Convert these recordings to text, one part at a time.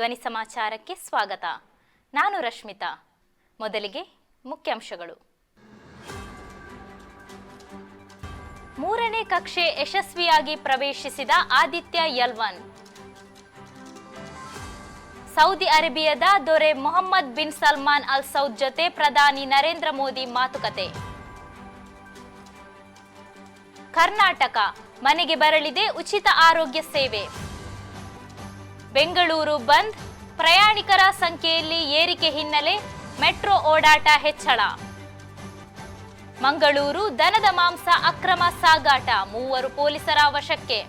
ಧ್ವನಿ ಸಮಾಚಾರಕ್ಕೆ ಸ್ವಾಗತ. ನಾನು ರಶ್ಮಿತಾ. ಮೊದಲಿಗೆ ಮುಖ್ಯಾಂಶಗಳು. 3ನೇ ಕಕ್ಷೆ ಯಶಸ್ವಿಯಾಗಿ ಪ್ರವೇಶಿಸಿದ ಆದಿತ್ಯ ಎಲ್1. ಸೌದಿ ಅರೇಬಿಯಾದ ದೊರೆ Mohammed bin Salman Al Saud ಜೊತೆ ಪ್ರಧಾನಿ ನರೇಂದ್ರ ಮೋದಿ ಮಾತುಕತೆ. ಕರ್ನಾಟಕ ಮನೆಗೆ ಬರಲಿದೆ ಉಚಿತ ಆರೋಗ್ಯ ಸೇವೆ. ಬೆಂಗಳೂರು ಬಂದ್, ಪ್ರಯಾಣಿಕರ ಸಂಖ್ಯೆಯಲ್ಲಿ ಏರಿಕೆ ಹಿನ್ನೆಲೆ ಮೆಟ್ರೋ ಓಡಾಟ ಹೆಚ್ಚಳ. ಮಂಗಳೂರು ದನದ ಮಾಂಸ ಅಕ್ರಮ ಸಾಗಾಟ, 3 ಪೊಲೀಸರ ವಶಕ್ಕೆ.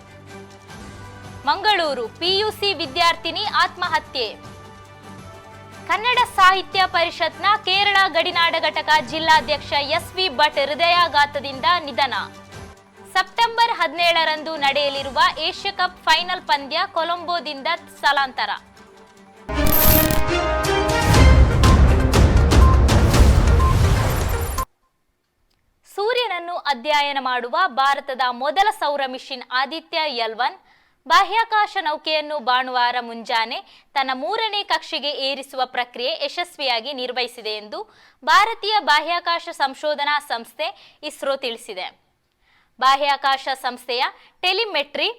ಮಂಗಳೂರು ಪಿಯುಸಿ ವಿದ್ಯಾರ್ಥಿನಿ ಆತ್ಮಹತ್ಯೆ. ಕನ್ನಡ ಸಾಹಿತ್ಯ ಪರಿಷತ್ನ ಕೇರಳ ಗಡಿನಾಡ ಘಟಕ ಜಿಲ್ಲಾಧ್ಯಕ್ಷ ಎಸ್.ವಿ. ಭಟ್ ಹೃದಯಾಘಾತದಿಂದ ನಿಧನ. ಸೆಪ್ಟೆಂಬರ್ 17ರಂದು ನಡೆಯಲಿರುವ ಏಷ್ಯಾ ಕಪ್ ಫೈನಲ್ ಪಂದ್ಯ ಕೊಲಂಬೋದಿಂದ ಸ್ಥಳಾಂತರ. ಸೂರ್ಯನನ್ನು ಅಧ್ಯಯನ ಮಾಡುವ ಭಾರತದ ಮೊದಲ ಸೌರ ಮಿಷನ್ ಆದಿತ್ಯ ಎಲ್1 ಬಾಹ್ಯಾಕಾಶ ನೌಕೆಯನ್ನು ಭಾನುವಾರ ಮುಂಜಾನೆ ತನ್ನ 3ನೇ ಕಕ್ಷೆಗೆ ಏರಿಸುವ ಪ್ರಕ್ರಿಯೆ ಯಶಸ್ವಿಯಾಗಿ ನಿರ್ವಹಿಸಿದೆ ಎಂದು ಭಾರತೀಯ ಬಾಹ್ಯಾಕಾಶ ಸಂಶೋಧನಾ ಸಂಸ್ಥೆ ಇಸ್ರೋ ತಿಳಿಸಿದೆ. ಬಾಹ್ಯಾಕಾಶ ಸಂಸ್ಥೆಯ ಟೆಲಿಮೆಟ್ರಿ,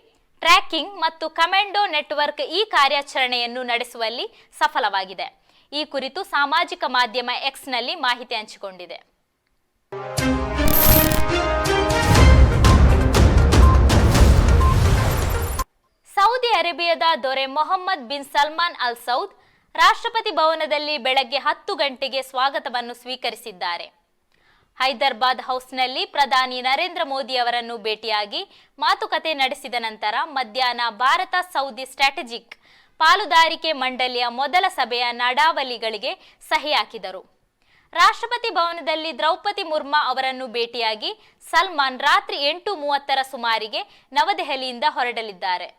ಟ್ರ್ಯಾಕಿಂಗ್ ಮತ್ತು ಕಮಾಂಡೋ ನೆಟ್ವರ್ಕ್ ಈ ಕಾರ್ಯಾಚರಣೆಯನ್ನು ನಡೆಸುವಲ್ಲಿ ಸಫಲವಾಗಿದೆ. ಈ ಕುರಿತು ಸಾಮಾಜಿಕ ಮಾಧ್ಯಮ ಎಕ್ಸ್ನಲ್ಲಿ ಮಾಹಿತಿ ಹಂಚಿಕೊಂಡಿದೆ. ಸೌದಿ ಅರೇಬಿಯಾದ ದೊರೆ Mohammed bin Salman Al Saud ರಾಷ್ಟ್ರಪತಿ ಭವನದಲ್ಲಿ ಬೆಳಗ್ಗೆ 10 ಗಂಟೆಗೆ ಸ್ವಾಗತವನ್ನು ಸ್ವೀಕರಿಸಿದ್ದಾರೆ. ಹೈದರಾಬಾದ್ ಹೌಸ್ನಲ್ಲಿ ಪ್ರಧಾನಿ ನರೇಂದ್ರ ಮೋದಿ ಅವರನ್ನು ಭೇಟಿಯಾಗಿ ಮಾತುಕತೆ ನಡೆಸಿದ ನಂತರ ಮಧ್ಯಾಹ್ನ ಭಾರತ ಸೌದಿ ಸ್ಟ್ರಾಟಜಿಕ್ ಪಾಲುದಾರಿಕೆ ಮಂಡಳಿಯ ಮೊದಲ ಸಭೆಯ ನಡಾವಳಿಗಳಿಗೆ ಸಹಿ ಹಾಕಿದರು. ರಾಷ್ಟ್ರಪತಿ ಭವನದಲ್ಲಿ ದ್ರೌಪದಿ ಮುರ್ಮು ಅವರನ್ನು ಭೇಟಿಯಾಗಿ ಸಲ್ಮಾನ್ ರಾತ್ರಿ 8:30 ಸುಮಾರಿಗೆ ನವದೆಹಲಿಯಿಂದ ಹೊರಡಲಿದ್ದಾರೆ.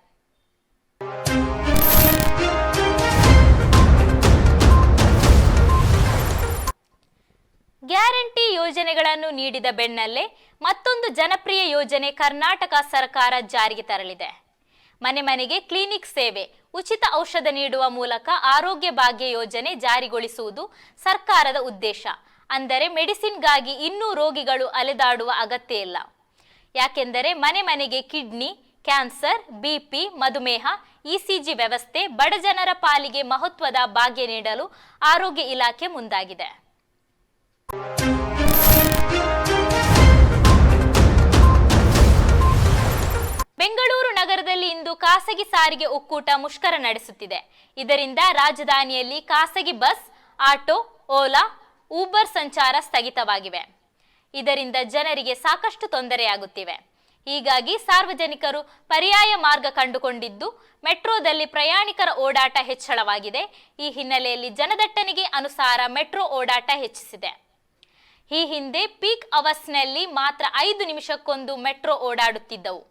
ಗ್ಯಾರಂಟಿ ಯೋಜನೆಗಳನ್ನು ನೀಡಿದ ಬೆನ್ನಲ್ಲೇ ಮತ್ತೊಂದು ಜನಪ್ರಿಯ ಯೋಜನೆ ಕರ್ನಾಟಕ ಸರ್ಕಾರ ಜಾರಿಗೆ ತರಲಿದೆ. ಮನೆ ಮನೆಗೆ ಕ್ಲಿನಿಕ್ ಸೇವೆ, ಉಚಿತ ಔಷಧ ನೀಡುವ ಮೂಲಕ ಆರೋಗ್ಯ ಭಾಗ್ಯ ಯೋಜನೆ ಜಾರಿಗೊಳಿಸುವುದು ಸರ್ಕಾರದ ಉದ್ದೇಶ. ಅಂದರೆ ಮೆಡಿಸಿನ್ಗಾಗಿ ಇನ್ನೂ ರೋಗಿಗಳು ಅಲೆದಾಡುವ ಅಗತ್ಯ ಇಲ್ಲ. ಯಾಕೆಂದರೆ ಮನೆ ಮನೆಗೆ ಕಿಡ್ನಿ, ಕ್ಯಾನ್ಸರ್, ಬಿಪಿ, ಮಧುಮೇಹ, ಇಸಿಜಿ ವ್ಯವಸ್ಥೆ, ಬಡಜನರ ಪಾಲಿಗೆ ಮಹತ್ವದ ಭಾಗ್ಯ ನೀಡಲು ಆರೋಗ್ಯ ಇಲಾಖೆ ಮುಂದಾಗಿದೆ. ಬೆಂಗಳೂರು ನಗರದಲ್ಲಿ ಇಂದು ಖಾಸಗಿ ಸಾರಿಗೆ ಒಕ್ಕೂಟ ಮುಷ್ಕರ ನಡೆಸುತ್ತಿದೆ. ಇದರಿಂದ ರಾಜಧಾನಿಯಲ್ಲಿ ಖಾಸಗಿ ಬಸ್, ಆಟೋ, ಓಲಾ, ಊಬರ್ ಸಂಚಾರ ಸ್ಥಗಿತವಾಗಿವೆ. ಇದರಿಂದ ಜನರಿಗೆ ಸಾಕಷ್ಟು ತೊಂದರೆಯಾಗುತ್ತಿವೆ. ಹೀಗಾಗಿ ಸಾರ್ವಜನಿಕರು ಪರ್ಯಾಯ ಮಾರ್ಗ ಕಂಡುಕೊಂಡಿದ್ದು ಮೆಟ್ರೋದಲ್ಲಿ ಪ್ರಯಾಣಿಕರ ಓಡಾಟ ಹೆಚ್ಚಳವಾಗಿದೆ. ಈ ಹಿನ್ನೆಲೆಯಲ್ಲಿ ಜನದಟ್ಟಣೆಗೆ ಅನುಸಾರ ಮೆಟ್ರೋ ಓಡಾಟ ಹೆಚ್ಚಿಸಿದೆ. ಈ ಹಿಂದೆ ಪೀಕ್ ಅವರ್ಸ್ನಲ್ಲಿ ಮಾತ್ರ 5 ನಿಮಿಷಕ್ಕೊಂದು ಮೆಟ್ರೋ ಓಡಾಡುತ್ತಿದ್ದವು.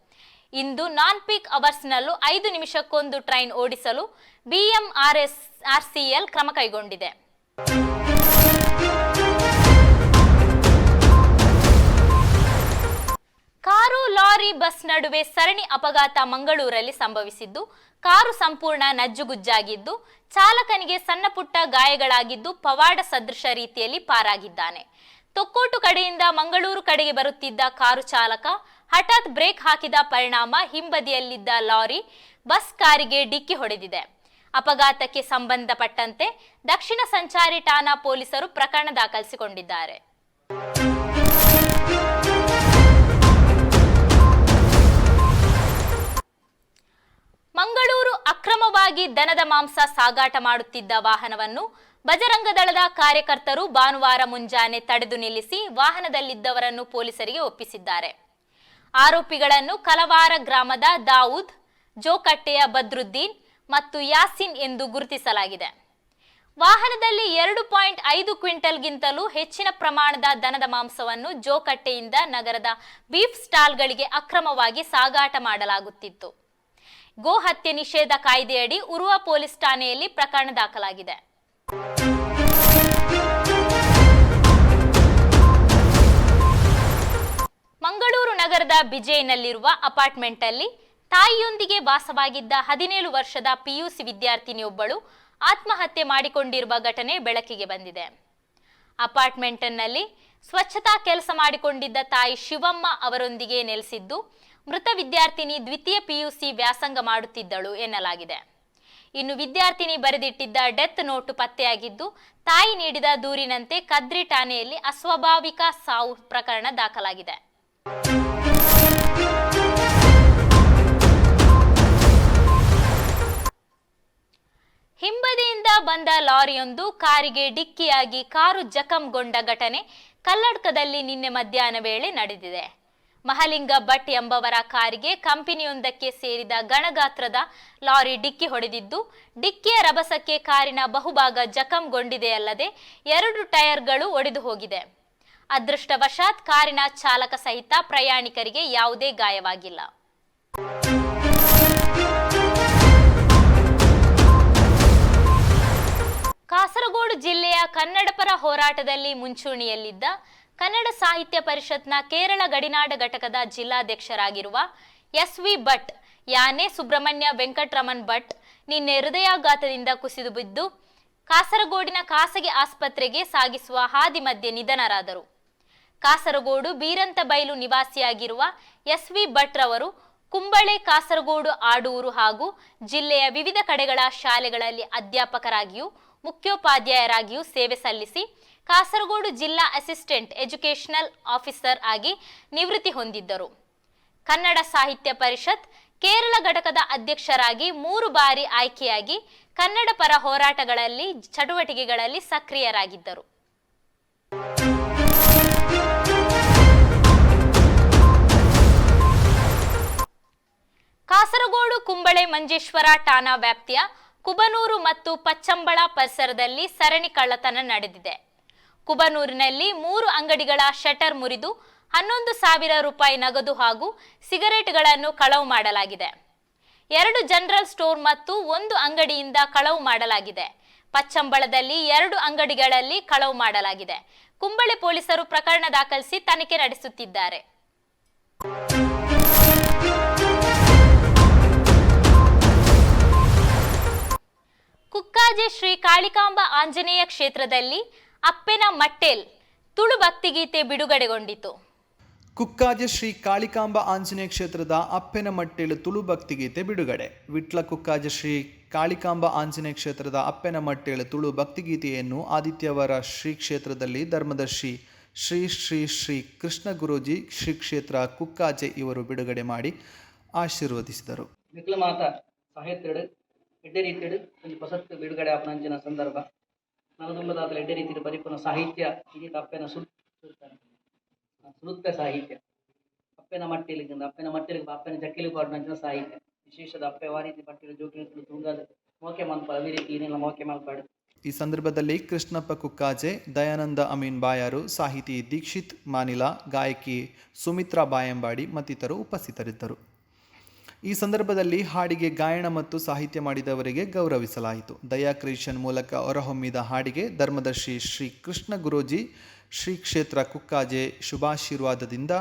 ಇಂದು ನಾನ್ ಪೀಕ್ ಅವರ್ಸ್ನಲ್ಲೂ 5 ನಿಮಿಷಕ್ಕೊಂದು ಟ್ರೈನ್ ಓಡಿಸಲು BMRCL ಕ್ರಮ ಕೈಗೊಂಡಿದೆ. ಕಾರು, ಲಾರಿ, ಬಸ್ ನಡುವೆ ಸರಣಿ ಅಪಘಾತ ಮಂಗಳೂರಲ್ಲಿ ಸಂಭವಿಸಿದ್ದು, ಕಾರು ಸಂಪೂರ್ಣ ನಜ್ಜುಗುಜ್ಜಾಗಿದ್ದು, ಚಾಲಕನಿಗೆ ಸಣ್ಣ ಪುಟ್ಟ ಗಾಯಗಳಾಗಿದ್ದು, ಪವಾಡ ಸದೃಶ ರೀತಿಯಲ್ಲಿ ಪಾರಾಗಿದ್ದಾನೆ. ತೊಕ್ಕೋಟು ಕಡೆಯಿಂದ ಮಂಗಳೂರು ಕಡೆಗೆ ಬರುತ್ತಿದ್ದ ಕಾರು ಚಾಲಕ ಹಠಾತ್ ಬ್ರೇಕ್ ಹಾಕಿದ ಪರಿಣಾಮ ಹಿಂಬದಿಯಲ್ಲಿದ್ದ ಲಾರಿ ಬಸ್ ಕಾರಿಗೆ ಡಿಕ್ಕಿ ಹೊಡೆದಿದೆ. ಅಪಘಾತಕ್ಕೆ ಸಂಬಂಧಪಟ್ಟಂತೆ ದಕ್ಷಿಣ ಸಂಚಾರಿ ಠಾಣಾ ಪೊಲೀಸರು ಪ್ರಕರಣ ದಾಖಲಿಸಿಕೊಂಡಿದ್ದಾರೆ. ಮಂಗಳೂರು ಅಕ್ರಮವಾಗಿ ದನದ ಮಾಂಸ ಸಾಗಾಟ ಮಾಡುತ್ತಿದ್ದ ವಾಹನವನ್ನು ಬಜರಂಗ ದಳದ ಕಾರ್ಯಕರ್ತರು ಭಾನುವಾರ ಮುಂಜಾನೆ ತಡೆದು ನಿಲ್ಲಿಸಿ ವಾಹನದಲ್ಲಿದ್ದವರನ್ನು ಪೊಲೀಸರಿಗೆ ಒಪ್ಪಿಸಿದ್ದಾರೆ. ಆರೋಪಿಗಳನ್ನು ಕಲವಾರ ಗ್ರಾಮದ ದಾವೂದ್, ಜೋಕಟ್ಟೆಯ ಬದ್ರುದ್ದೀನ್ ಮತ್ತು ಯಾಸಿನ್ ಎಂದು ಗುರುತಿಸಲಾಗಿದೆ. ವಾಹನದಲ್ಲಿ 2.5 ಕ್ವಿಂಟಲ್ಗಿಂತಲೂ ಹೆಚ್ಚಿನ ಪ್ರಮಾಣದ ದನದ ಮಾಂಸವನ್ನು ಜೋಕಟ್ಟೆಯಿಂದ ನಗರದ ಬೀಫ್ ಸ್ಟಾಲ್ಗಳಿಗೆ ಅಕ್ರಮವಾಗಿ ಸಾಗಾಟ ಮಾಡಲಾಗುತ್ತಿತ್ತು. ಗೋ ಹತ್ಯೆ ನಿಷೇಧ ಕಾಯ್ದೆಯಡಿ ಉರುವ ಪೊಲೀಸ್ ಠಾಣೆಯಲ್ಲಿ ಪ್ರಕರಣ ದಾಖಲಾಗಿದೆ. ಮಂಗಳೂರು ನಗರದ ಬಿಜೆನಲ್ಲಿರುವ ಅಪಾರ್ಟ್ಮೆಂಟ್ ಅಲ್ಲಿ ತಾಯಿಯೊಂದಿಗೆ ವಾಸವಾಗಿದ್ದ 17 ವರ್ಷದ ಪಿಯುಸಿ ವಿದ್ಯಾರ್ಥಿನಿಯೊಬ್ಬಳು ಆತ್ಮಹತ್ಯೆ ಮಾಡಿಕೊಂಡಿರುವ ಘಟನೆ ಬೆಳಕಿಗೆ ಬಂದಿದೆ. ಅಪಾರ್ಟ್ಮೆಂಟ್ನಲ್ಲಿ ಸ್ವಚ್ಛತಾ ಕೆಲಸ ಮಾಡಿಕೊಂಡಿದ್ದ ತಾಯಿ ಶಿವಮ್ಮ ಅವರೊಂದಿಗೆ ನೆಲೆಸಿದ್ದು ಮೃತ ವಿದ್ಯಾರ್ಥಿನಿ ದ್ವಿತೀಯ ಪಿಯುಸಿ ವ್ಯಾಸಂಗ ಮಾಡುತ್ತಿದ್ದಳು ಎನ್ನಲಾಗಿದೆ. ಇನ್ನು ವಿದ್ಯಾರ್ಥಿನಿ ಬರೆದಿಟ್ಟಿದ್ದ ಡೆತ್ ನೋಟು ಪತ್ತೆಯಾಗಿದ್ದು ತಾಯಿ ನೀಡಿದ ದೂರಿನಂತೆ ಕದ್ರಿ ಠಾಣೆಯಲ್ಲಿ ಅಸ್ವಾಭಾವಿಕ ಸಾವು ಪ್ರಕರಣ ದಾಖಲಾಗಿದೆ. ಹಿಂಬದಿಯಿಂದ ಬಂದ ಲಾರಿಯೊಂದು ಕಾರಿಗೆ ಡಿಕ್ಕಿಯಾಗಿ ಕಾರು ಜಖಂಗೊಂಡ ಘಟನೆ ಕಲ್ಲಡ್ಕದಲ್ಲಿ ನಿನ್ನೆ ಮಧ್ಯಾಹ್ನ ವೇಳೆ ನಡೆದಿದೆ. ಮಹಲಿಂಗ ಭಟ್ ಎಂಬವರ ಕಾರಿಗೆ ಕಂಪನಿಯೊಂದಕ್ಕೆ ಸೇರಿದ ಗಣಗಾತ್ರದ ಲಾರಿ ಡಿಕ್ಕಿ ಹೊಡೆದಿದ್ದು, ಡಿಕ್ಕಿಯ ರಭಸಕ್ಕೆ ಕಾರಿನ ಬಹುಭಾಗ ಜಖಂಗೊಂಡಿದೆಯಲ್ಲದೆ 2 ಟೈರ್ಗಳು ಒಡೆದು ಹೋಗಿದೆ. ಅದೃಷ್ಟವಶಾತ್ ಕಾರಿನ ಚಾಲಕ ಸಹಿತ ಪ್ರಯಾಣಿಕರಿಗೆ ಯಾವುದೇ ಗಾಯವಾಗಿಲ್ಲ. ಕಾಸರಗೋಡು ಜಿಲ್ಲೆಯ ಕನ್ನಡಪರ ಹೋರಾಟದಲ್ಲಿ ಮುಂಚೂಣಿಯಲ್ಲಿದ್ದ ಕನ್ನಡ ಸಾಹಿತ್ಯ ಪರಿಷತ್ನ ಕೇರಳ ಗಡಿನಾಡ ಘಟಕದ ಜಿಲ್ಲಾಧ್ಯಕ್ಷರಾಗಿರುವ ಎಸ್.ವಿ. ಭಟ್ ಯಾನೆ ಸುಬ್ರಹ್ಮಣ್ಯ ವೆಂಕಟರಮಣ್ ಭಟ್ ನಿನ್ನೆ ಹೃದಯಾಘಾತದಿಂದ ಕುಸಿದು ಬಿದ್ದು ಕಾಸರಗೋಡಿನ ಖಾಸಗಿ ಆಸ್ಪತ್ರೆಗೆ ಸಾಗಿಸುವ ಹಾದಿ ಮಧ್ಯೆ ನಿಧನರಾದರು. ಕಾಸರಗೋಡು ಬೀರಂತಬೈಲು ನಿವಾಸಿಯಾಗಿರುವ ಎಸ್.ವಿ. ಭಟ್ ರವರು ಕುಂಬಳೆ, ಕಾಸರಗೋಡು, ಆಡೂರು ಹಾಗೂ ಜಿಲ್ಲೆಯ ವಿವಿಧ ಕಡೆಗಳ ಶಾಲೆಗಳಲ್ಲಿ ಅಧ್ಯಾಪಕರಾಗಿಯೂ ಮುಖ್ಯೋಪಾಧ್ಯಾಯರಾಗಿಯೂ ಸೇವೆ ಸಲ್ಲಿಸಿ ಕಾಸರಗೋಡು ಜಿಲ್ಲಾ ಅಸಿಸ್ಟೆಂಟ್ ಎಜುಕೇಷನಲ್ ಆಫೀಸರ್ ಆಗಿ ನಿವೃತ್ತಿ ಹೊಂದಿದ್ದರು. ಕನ್ನಡ ಸಾಹಿತ್ಯ ಪರಿಷತ್ ಕೇರಳ ಘಟಕದ ಅಧ್ಯಕ್ಷರಾಗಿ 3 ಬಾರಿ ಆಯ್ಕೆಯಾಗಿ ಕನ್ನಡ ಪರ ಹೋರಾಟಗಳಲ್ಲಿ ಚಟುವಟಿಕೆಗಳಲ್ಲಿ ಸಕ್ರಿಯರಾಗಿದ್ದರು. ಕಾಸರಗೋಡು ಕುಂಬಳೆ ಮಂಜೇಶ್ವರ ಠಾಣಾ ವ್ಯಾಪ್ತಿಯ ಕುಬನೂರು ಮತ್ತು ಪಚ್ಚಂಬಳ ಪರಿಸರದಲ್ಲಿ ಸರಣಿ ಕಳ್ಳತನ ನಡೆದಿದೆ. ಕುಬನೂರಿನಲ್ಲಿ 3 ಅಂಗಡಿಗಳ ಶಟರ್ ಮುರಿದು 11,000 ರೂಪಾಯಿ ನಗದು ಹಾಗೂ ಸಿಗರೆಟ್ಗಳನ್ನು ಕಳವು ಮಾಡಲಾಗಿದೆ. 2 ಜನರಲ್ ಸ್ಟೋರ್ ಮತ್ತು 1 ಅಂಗಡಿಯಿಂದ ಕಳವು ಮಾಡಲಾಗಿದೆ. ಪಚ್ಚಂಬಳದಲ್ಲಿ 2 ಅಂಗಡಿಗಳಲ್ಲಿ ಕಳವು ಮಾಡಲಾಗಿದೆ. ಕುಂಬಳೆ ಪೊಲೀಸರು ಪ್ರಕರಣ ದಾಖಲಿಸಿ ತನಿಖೆ ನಡೆಸುತ್ತಿದ್ದಾರೆ. ಕುಕ್ಕಾಜೆ ಶ್ರೀ ಕಾಳಿಕಾಂಬ ಆಂಜನೇಯ ಕ್ಷೇತ್ರದಲ್ಲಿ ಅಪ್ಪೆನ ಮಟ್ಟೇಲ್ ತುಳು ಭಕ್ತಿಗೀತೆ ಬಿಡುಗಡೆಗೊಂಡಿತು. ಕುಕ್ಕಾಜೆ ಶ್ರೀ ಕಾಳಿಕಾಂಬ ಆಂಜನೇಯ ಕ್ಷೇತ್ರದ ಅಪ್ಪೆನ ಮಟ್ಟೇಲು ತುಳು ಭಕ್ತಿಗೀತೆ ಬಿಡುಗಡೆ. ವಿಟ್ಲ ಕುಕ್ಕಾಜೆ ಶ್ರೀ ಕಾಳಿಕಾಂಬ ಆಂಜನೇಯ ಕ್ಷೇತ್ರದ ಅಪ್ಪೆನ ಮಟ್ಟೇಲು ತುಳು ಭಕ್ತಿಗೀತೆಯನ್ನು ಆದಿತ್ಯವಾರ ಶ್ರೀ ಕ್ಷೇತ್ರದಲ್ಲಿ ಧರ್ಮದರ್ಶಿ ಶ್ರೀ ಶ್ರೀ ಶ್ರೀ ಕೃಷ್ಣ ಗುರೂಜಿ ಶ್ರೀ ಕ್ಷೇತ್ರ ಕುಕ್ಕಾಜೆ ಇವರು ಬಿಡುಗಡೆ ಮಾಡಿ ಆಶೀರ್ವದಿಸಿದರು. ಎಡ್ಡೆ ರೀತಿಯಡು ಒಂದು ಹೊಸತ್ತು ಬಿಡುಗಡೆ ಆಪನಂಚಿನ ಸಂದರ್ಭ ನಲದುಂಬದಾತಲು ಎಡ್ಡೆ ರೀತಿಯ ಪರಿಪೂರ್ಣ ಸಾಹಿತ್ಯ ಇದು ಅಪ್ಪೆನ ಸುಳುತ್ತ ಸಾಹಿತ್ಯ ಅಪ್ಪೆನ ಮಟ್ಟಿಲಿಂದ ಅಪ್ಪೆನ ಅಪ್ಪೆನ ಜಕ್ಕಿಲಿ ಪಾಡಿನಂಚಿನ ಸಾಹಿತ್ಯ ವಿಶೇಷದ ಅಪ್ಪೆ ವಾರೀತಿ ಪಟ್ಟಿನ ಜೋಕಿನ ತುಂಗಾದ ಮೋಕೆ ಮಲ್ಪಾಡು ಅದೇ ರೀತಿ ಏನೆಲ್ಲ ಮೋಕೆ ಮಲ್ಪಾಡು. ಈ ಸಂದರ್ಭದಲ್ಲಿ ಕೃಷ್ಣಪ್ಪ ಕುಕ್ಕಾಜೆ, ದಯಾನಂದ ಅಮೀನ್ ಬಾಯಾರು, ಸಾಹಿತಿ ದೀಕ್ಷಿತ್ ಮಾನಿಲ, ಗಾಯಕಿ ಸುಮಿತ್ರಾ ಬಾಯಂಬಾಡಿ ಮತ್ತಿತರರು ಉಪಸ್ಥಿತರಿದ್ದರು. ಈ ಸಂದರ್ಭದಲ್ಲಿ ಹಾಡಿಗೆ ಗಾಯನ ಮತ್ತು ಸಾಹಿತ್ಯ ಮಾಡಿದವರಿಗೆ ಗೌರವಿಸಲಾಯಿತು. ದಯಾ ಕ್ರಿಯೇಷನ್ ಮೂಲಕ ಹೊರಹೊಮ್ಮಿದ ಹಾಡಿಗೆ ಧರ್ಮದರ್ಶಿ ಶ್ರೀ ಕೃಷ್ಣ ಗುರೂಜಿ ಶ್ರೀ ಕ್ಷೇತ್ರ ಕುಕ್ಕಾಜೆ ಶುಭಾಶೀರ್ವಾದದಿಂದ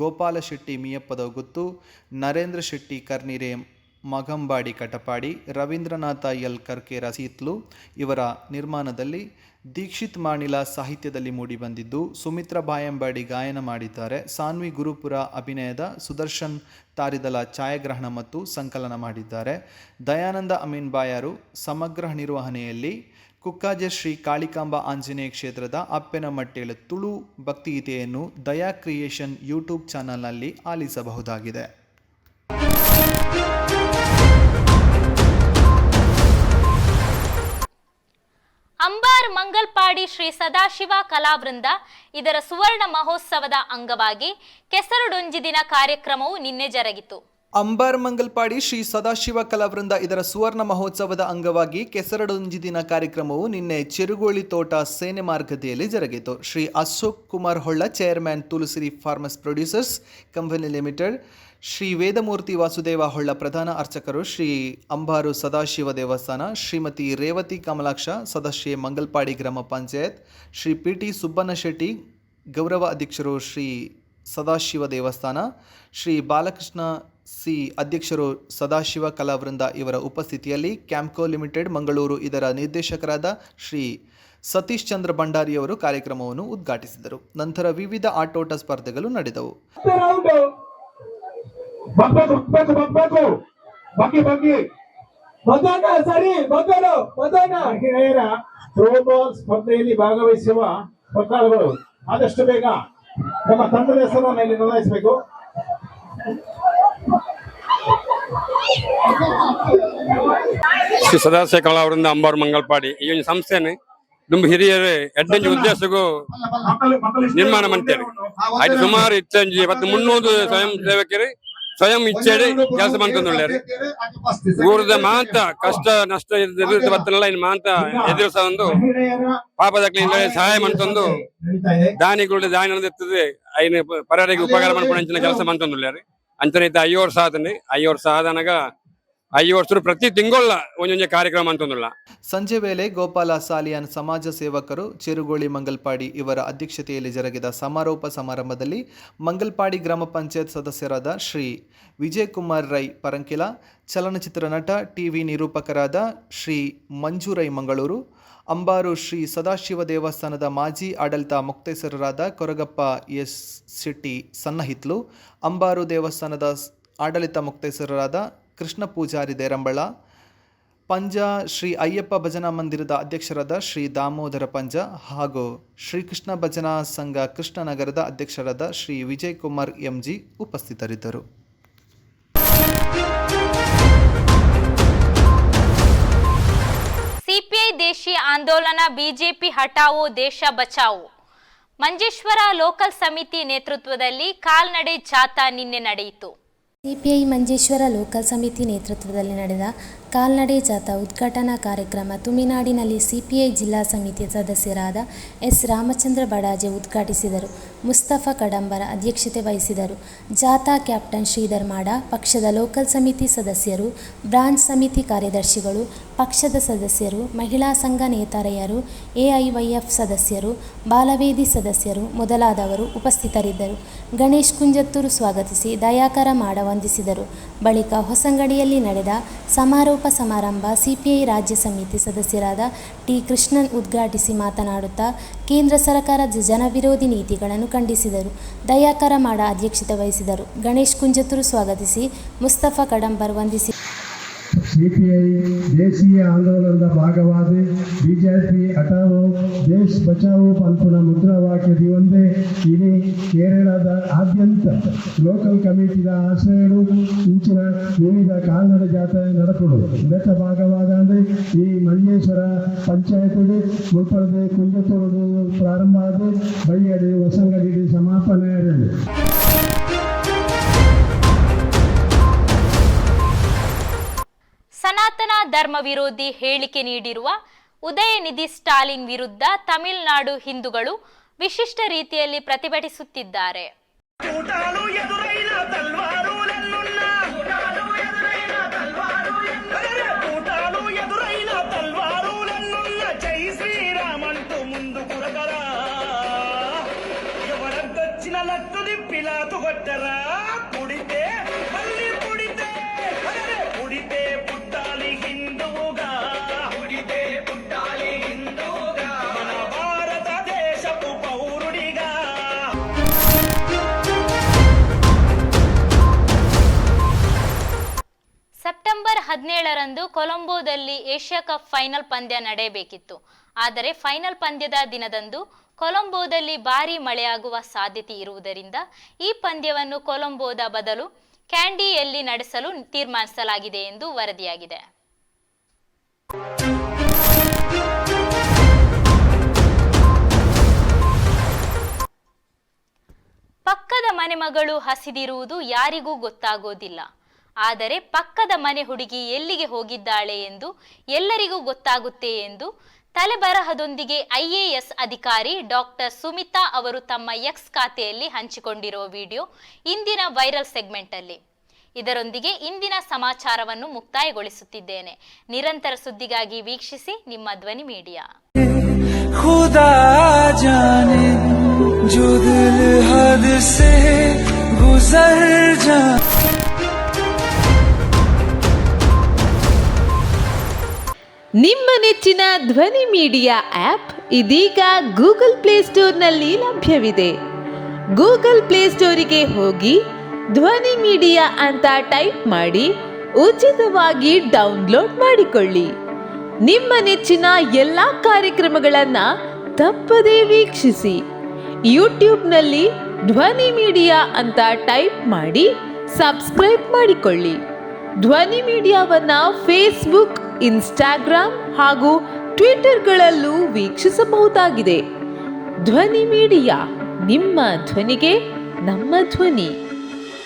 ಗೋಪಾಲ ಶೆಟ್ಟಿ ಮಿಯಪ್ಪದ ಗುತ್ತು, ನರೇಂದ್ರ ಶೆಟ್ಟಿ ಕರ್ನಿರೆ ಮಗಂಬಾಡಿ ಕಟಪಾಡಿ, ರವೀಂದ್ರನಾಥ ಎಲ್ ಕರ್ಕೇರ ಸೀತ್ಲು ಇವರ ನಿರ್ಮಾಣದಲ್ಲಿ ದೀಕ್ಷಿತ್ ಮಾಣಿಲ ಸಾಹಿತ್ಯದಲ್ಲಿ ಮೂಡಿಬಂದಿದ್ದು, ಸುಮಿತ್ರಾ ಬಾಯಂಬಾಡಿ ಗಾಯನ ಮಾಡಿದ್ದಾರೆ. ಸಾನ್ವಿ ಗುರುಪುರ ಅಭಿನಯದ ಸುದರ್ಶನ್ ತಾರಿದಲ ಛಾಯಾಗ್ರಹಣ ಮತ್ತು ಸಂಕಲನ ಮಾಡಿದ್ದಾರೆ. ದಯಾನಂದ ಅಮೀನ್ ಬಾಯಾರು ಸಮಗ್ರ ನಿರ್ವಹಣೆಯಲ್ಲಿ ಕುಕ್ಕಾಜೆ ಶ್ರೀ ಕಾಳಿಕಾಂಬ ಆಂಜನೇಯ ಕ್ಷೇತ್ರದ ಅಪ್ಪೆನ ಮಟ್ಟೇಲು ತುಳು ಭಕ್ತಿಗೀತೆಯನ್ನು ದಯಾ ಕ್ರಿಯೇಷನ್ ಯೂಟ್ಯೂಬ್ ಚಾನಲ್ನಲ್ಲಿ ಆಲಿಸಬಹುದಾಗಿದೆ. ಅಂಬಾರ್ ಮಂಗಲ್ಪಾಡಿ ಶ್ರೀ ಸದಾಶಿವ ಕಲಾವೃಂದ ಇದರ ಸುವರ್ಣ ಮಹೋತ್ಸವದ ಅಂಗವಾಗಿ ಕೆಸರಡೊಂಜಿ ದಿನ ಕಾರ್ಯಕ್ರಮವು ನಿನ್ನೆ ಜರುಗಿತು. ಅಂಬಾರ್ ಮಂಗಲ್ಪಾಡಿ ಶ್ರೀ ಸದಾಶಿವ ಕಲಾವೃಂದ ಇದರ ಸುವರ್ಣ ಮಹೋತ್ಸವದ ಅಂಗವಾಗಿ ಕೆಸರಡೊಂಜಿ ದಿನ ಕಾರ್ಯಕ್ರಮವು ನಿನ್ನೆ ಚೆರುಗೋಳಿ ತೋಟ ಸೇನೆ ಮಾರ್ಗದೆಯಲ್ಲಿ ಜರುಗಿತು. Shri Ashok Kumar Holla, chairman Tulasiri farmers producers company limited, Shri Vedamurthy Vasudeva Holla ಪ್ರಧಾನ ಅರ್ಚಕರು, ಶ್ರೀ ಅಂಬಾರು ಸದಾಶಿವ ದೇವಸ್ಥಾನ, ಶ್ರೀಮತಿ ರೇವತಿ ಕಮಲಾಕ್ಷ ಸದಸ್ಯೆ ಮಂಗಲ್ಪಾಡಿ ಗ್ರಾಮ ಪಂಚಾಯತ್, ಶ್ರೀ ಪಿ.ಟಿ. ಸುಬ್ಬಣ್ಣ ಶೆಟ್ಟಿ ಗೌರವ ಅಧ್ಯಕ್ಷರು, ಶ್ರೀ ಸದಾಶಿವ ದೇವಸ್ಥಾನ, ಶ್ರೀ ಬಾಲಕೃಷ್ಣ ಸಿ ಅಧ್ಯಕ್ಷರು ಸದಾಶಿವ ಕಲಾವೃಂದ ಇವರ ಉಪಸ್ಥಿತಿಯಲ್ಲಿ ಕ್ಯಾಂಪ್ಕೋ ಲಿಮಿಟೆಡ್ ಮಂಗಳೂರು ಇದರ ನಿರ್ದೇಶಕರಾದ ಶ್ರೀ ಸತೀಶ್ ಚಂದ್ರ ಭಂಡಾರಿಯವರು ಕಾರ್ಯಕ್ರಮವನ್ನು ಉದ್ಘಾಟಿಸಿದರು. ನಂತರ ವಿವಿಧ ಆಟೋಟ ಸ್ಪರ್ಧೆಗಳು ನಡೆದವು. ಮಹಿಳೆಯರ ಥ್ರೋಬಾಲ್ ಸ್ಪರ್ಧೆಯಲ್ಲಿ ಭಾಗವಹಿಸುವ ಸ್ಪರ್ಧಾಳುಗಳು ಆದಷ್ಟು ಬೇಗ ನಮ್ಮ ತಂಡದ ಹೆಸರನ್ನು ಇಲ್ಲಿ ನೋಂದಾಯಿಸಬೇಕು. ಶ್ರೀ ಸದಾಶಿವ ಕಲಾವೃಂದ ಅಂಬಾರು ಮಂಗಲ್ಪಾಡಿ ಈ ಒಂದು ಸಂಸ್ಥೆನೆ ತುಂಬ ಹಿರಿಯರು ಎಡ್ಡಂಜಿ ಉದ್ದೇಶಕ್ಕೂ ನಿರ್ಮಾಣ ಮಾಡ್ತೇವೆ. ಅದು ಸುಮಾರು ಇಚ್ಚಂಜಿ 300 ಸ್ವಯಂ ಸೇವಕರು ಸ್ವಯಂ ಇಚ್ಛೆಡೆ ಕೆಲಸ ಮಾಡ್ಕೊಂಡ್ರೆ ಊರದ ಮಾಂತ ಕಷ್ಟ ನಷ್ಟ ಇರ್ತಲ್ಲ ಇನ್ನು ಮಾಂತ ಎದುರಿಸ ಒಂದು ಪಾಪದಕ್ಲಿಂದ ಸಹಾಯ ಮಾಡ್ತಂದು ದಾನಿಗಳು ದಾನಿ ನಡೆದಿರ್ತದೆ ಐನ ಪರರಿಗೆ ಉಪಕಾರ ಮಾಡ್ಕೊಂಡು ಅಂಚಿನ ಕೆಲಸ ಮಾಡ್ಕೊಂಡ್ರೆ ಅಂಚನೆ 5 ವರ್ಷ ಆತಂడి 5 ವರ್ಷ ಆದನಾಗ 5 ವರ್ಷ ಪ್ರತಿ ತಿಂಗಳ ಒಂದೊಂದು ಕಾರ್ಯಕ್ರಮ ಅಂತಂದಿಲ್ಲ. ಸಂಜೆ ವೇಳೆ ಗೋಪಾಲ ಸಾಲಿಯಾನ್ ಸಮಾಜ ಸೇವಕರು ಚೆರುಗೋಳಿ ಮಂಗಲ್ಪಾಡಿ ಇವರ ಅಧ್ಯಕ್ಷತೆಯಲ್ಲಿ ಜರುಗಿದ ಸಮಾರೋಪ ಸಮಾರಂಭದಲ್ಲಿ ಮಂಗಲ್ಪಾಡಿ ಗ್ರಾಮ ಪಂಚಾಯತ್ ಸದಸ್ಯರಾದ ಶ್ರೀ ವಿಜಯ್ ಕುಮಾರ್ ರೈ ಪರಂಕಿಲ, ಚಲನಚಿತ್ರ ನಟ, ಟಿವಿ ನಿರೂಪಕರಾದ ಶ್ರೀ ಮಂಜು ರೈ ಮಂಗಳೂರು, ಅಂಬಾರು ಶ್ರೀ ಸದಾಶಿವ ದೇವಸ್ಥಾನದ ಮಾಜಿ ಆಡಳಿತ ಮುಕ್ತೇಸರರಾದ ಕೊರಗಪ್ಪ ಎಸ್ ಶೆಟ್ಟಿ ಸನ್ನಹಿತ್ಲು, ಅಂಬಾರು ದೇವಸ್ಥಾನದ ಆಡಳಿತ ಮುಕ್ತೇಸರರಾದ ಕೃಷ್ಣ ಪೂಜಾರಿ ದೇರಂಬಳ, ಪಂಜ ಶ್ರೀ ಅಯ್ಯಪ್ಪ ಭಜನಾ ಮಂದಿರದ ಅಧ್ಯಕ್ಷರಾದ ಶ್ರೀ ದಾಮೋದರ ಪಂಜ ಹಾಗೂ ಶ್ರೀಕೃಷ್ಣ ಭಜನಾ ಸಂಘ ಕೃಷ್ಣನಗರದ ಅಧ್ಯಕ್ಷರಾದ ಶ್ರೀ ವಿಜಯ್ ಕುಮಾರ್ ಎಂಜಿ ಉಪಸ್ಥಿತರಿದ್ದರು. ಸಿಪಿಐ ದೇಶಿ ಆಂದೋಲನ ಬಿಜೆಪಿ ಹಟಾವೋ ದೇಶ ಬಚಾವೋ. ಮಂಜೇಶ್ವರ ಲೋಕಲ್ ಸಮಿತಿ ನೇತೃತ್ವದಲ್ಲಿ ಕಾಲ್ನಡೆ ಜಾಥಾ ನಿನ್ನೆ ನಡೆಯಿತು. ಸಿಪಿಐ ಮಂಜೇಶ್ವರ ಲೋಕಲ್ ಸಮಿತಿ ನೇತೃತ್ವದಲ್ಲಿ ನಡೆದ ಕಾಲ್ನಡೆ ಜಾಥಾ ಉದ್ಘಾಟನಾ ಕಾರ್ಯಕ್ರಮ ತುಮಿನಾಡಿನಲ್ಲಿ ಸಿಪಿಐ ಜಿಲ್ಲಾ ಸಮಿತಿಯ ಸದಸ್ಯರಾದ ಎಸ್ ರಾಮಚಂದ್ರ ಬಡಾಜೆ ಉದ್ಘಾಟಿಸಿದರು. ಮುಸ್ತಫಾ ಕಡಂಬರ ಅಧ್ಯಕ್ಷತೆ ವಹಿಸಿದರು. ಜಾಥಾ ಕ್ಯಾಪ್ಟನ್ ಶ್ರೀಧರ್ ಮಾಡ, ಪಕ್ಷದ ಲೋಕಲ್ ಸಮಿತಿ ಸದಸ್ಯರು, ಬ್ರಾಂಚ್ ಸಮಿತಿ ಕಾರ್ಯದರ್ಶಿಗಳು, ಪಕ್ಷದ ಸದಸ್ಯರು, ಮಹಿಳಾ ಸಂಘ ನೇತಾರೆಯರು, ಎಐವೈಎಫ್ ಸದಸ್ಯರು, ಬಾಲವೇದಿ ಸದಸ್ಯರು ಮೊದಲಾದವರು ಉಪಸ್ಥಿತರಿದ್ದರು. ಗಣೇಶ್ ಕುಂಜತ್ತೂರು ಸ್ವಾಗತಿಸಿ ದಯಾಕರ ಮಾಡ ವಂದಿಸಿದರು. ಬಳಿಕ ಹೊಸಂಗಡಿಯಲ್ಲಿ ನಡೆದ ಸಮಾರೋಪ ಸಮಾರಂಭ ಸಿಪಿಐ ರಾಜ್ಯ ಸಮಿತಿ ಸದಸ್ಯರಾದ ಟಿ ಕೃಷ್ಣನ್ ಉದ್ಘಾಟಿಸಿ ಮಾತನಾಡುತ್ತಾ ಕೇಂದ್ರ ಸರ್ಕಾರದ ಜನವಿರೋಧಿ ನೀತಿಗಳನ್ನು ಖಂಡಿಸಿದರು. ದಯಾಕರ ಮಾಡ ಅಧ್ಯಕ್ಷತೆ ವಹಿಸಿದರು. ಗಣೇಶ್ ಕುಂಜತ್ತೂರು ಸ್ವಾಗತಿಸಿ ಮುಸ್ತಫಾ ಕಡಂಬರ್ ವಂದಿಸಿ ಸಿಪಿಐ ದೇಶೀಯ ಆಂದೋಲನದ ಭಾಗವಾದ ಬಿಜೆಪಿ ಹಟಾವೋ ದೇಶ್ ಬಚಾವೋ ಪಂಪುನ ಮುದ್ರಾವಾಕ್ಯದ ಒಂದೇ ಇಡೀ ಕೇರಳದ ಆದ್ಯಂತ ಲೋಕಲ್ ಕಮಿಟಿದ ಆಶ್ರಯಗಳು ಇಂಚಿನ ವಿವಿಧ ಕಾಲ್ನಡೆ ಜಾಥಾ ನಡೆಪಡು ಬೆಟ್ಟ ಭಾಗವಾದ ಅಂದರೆ ಈ ಮಂಜೇಶ್ವರ ಪಂಚಾಯತ್ ಮುಲ್ಪಡದೆ ಕುಂಜತ್ತೂರು ಪ್ರಾರಂಭ ಆದ ಬೈಯಡಿ ಹೊಸಂಗಡಿ ಸಮಾಪನೆ. ಸನಾತನ ಧರ್ಮ ವಿರೋಧಿ ಹೇಳಿಕೆ ನೀಡಿರುವ ಉದಯನಿಧಿ ಸ್ಟಾಲಿನ್ ವಿರುದ್ಧ ತಮಿಳುನಾಡು ಹಿಂದೂಗಳು ವಿಶಿಷ್ಟ ರೀತಿಯಲ್ಲಿ ಪ್ರತಿಭಟಿಸುತ್ತಿದ್ದಾರೆ. ಸೆಪ್ಟೆಂಬರ್ 17ರಂದು ಕೊಲಂಬೋದಲ್ಲಿ ಏಷ್ಯಾ ಕಪ್ ಫೈನಲ್ ಪಂದ್ಯ ನಡೆಯಬೇಕಿತ್ತು. ಆದರೆ ಫೈನಲ್ ಪಂದ್ಯದ ದಿನದಂದು ಕೊಲಂಬೋದಲ್ಲಿ ಭಾರೀ ಮಳೆಯಾಗುವ ಸಾಧ್ಯತೆ ಇರುವುದರಿಂದ ಈ ಪಂದ್ಯವನ್ನು ಕೊಲಂಬೋದ ಬದಲು ಕ್ಯಾಂಡಿಯಲ್ಲಿ ನಡೆಸಲು ತೀರ್ಮಾನಿಸಲಾಗಿದೆ ಎಂದು ವರದಿಯಾಗಿದೆ. ಪಕ್ಕದ ಮನೆ ಮಗಳು ಹಸಿದಿರುವುದು ಯಾರಿಗೂ ಗೊತ್ತಾಗೋದಿಲ್ಲ. ಆದರೆ ಪಕ್ಕದ ಮನೆ ಹುಡುಗಿ ಎಲ್ಲಿಗೆ ಹೋಗಿದ್ದಾಳೆ ಎಂದು ಎಲ್ಲರಿಗೂ ಗೊತ್ತಾಗುತ್ತೆ ಎಂದು ತಲೆಬರಹದೊಂದಿಗೆ ಐಎಎಸ್ ಅಧಿಕಾರಿ ಡಾಕ್ಟರ್ ಸುಮಿತಾ ಅವರು ತಮ್ಮ ಎಕ್ಸ್ ಖಾತೆಯಲ್ಲಿ ಹಂಚಿಕೊಂಡಿರುವ ವಿಡಿಯೋ ಇಂದಿನ ವೈರಲ್ ಸೆಗ್ಮೆಂಟ್ ಅಲ್ಲಿ. ಇದರೊಂದಿಗೆ ಇಂದಿನ ಸಮಾಚಾರವನ್ನು ಮುಕ್ತಾಯಗೊಳಿಸುತ್ತಿದ್ದೇನೆ. ನಿರಂತರ ಸುದ್ದಿಗಾಗಿ ವೀಕ್ಷಿಸಿ ನಿಮ್ಮ ಧ್ವನಿ ಮೀಡಿಯಾ. जो दिल हद से गुजर जा। ನಿಮ್ಮ ನೆಚ್ಚಿನ ಧ್ವನಿ ಮೀಡಿಯಾ ಆ್ಯಪ್ ಇದೀಗ ಗೂಗಲ್ ಪ್ಲೇಸ್ಟೋರ್ನಲ್ಲಿ ಲಭ್ಯವಿದೆ. ಗೂಗಲ್ ಪ್ಲೇಸ್ಟೋರಿಗೆ ಹೋಗಿ ಧ್ವನಿ ಮೀಡಿಯಾ ಅಂತ ಟೈಪ್ ಮಾಡಿ ಉಚಿತವಾಗಿ ಡೌನ್ಲೋಡ್ ಮಾಡಿಕೊಳ್ಳಿ. ನಿಮ್ಮ ನೆಚ್ಚಿನ ಎಲ್ಲ ಕಾರ್ಯಕ್ರಮಗಳನ್ನು ತಪ್ಪದೇ ವೀಕ್ಷಿಸಿ. ಯೂಟ್ಯೂಬ್ನಲ್ಲಿ ಧ್ವನಿ ಮೀಡಿಯಾ ಅಂತ ಟೈಪ್ ಮಾಡಿ ಸಬ್ಸ್ಕ್ರೈಬ್ ಮಾಡಿಕೊಳ್ಳಿ. ಧ್ವನಿ ಮೀಡಿಯಾವನ್ನು ಫೇಸ್ಬುಕ್, ಇನ್ಸ್ಟಾಗ್ರಾಮ್ ಹಾಗೂ ಟ್ವಿಟರ್ಗಳಲ್ಲೂ ವೀಕ್ಷಿಸಬಹುದಾಗಿದೆ. ಧ್ವನಿ ಮೀಡಿಯಾ, ನಿಮ್ಮ ಧ್ವನಿಗೆ ನಮ್ಮ ಧ್ವನಿ.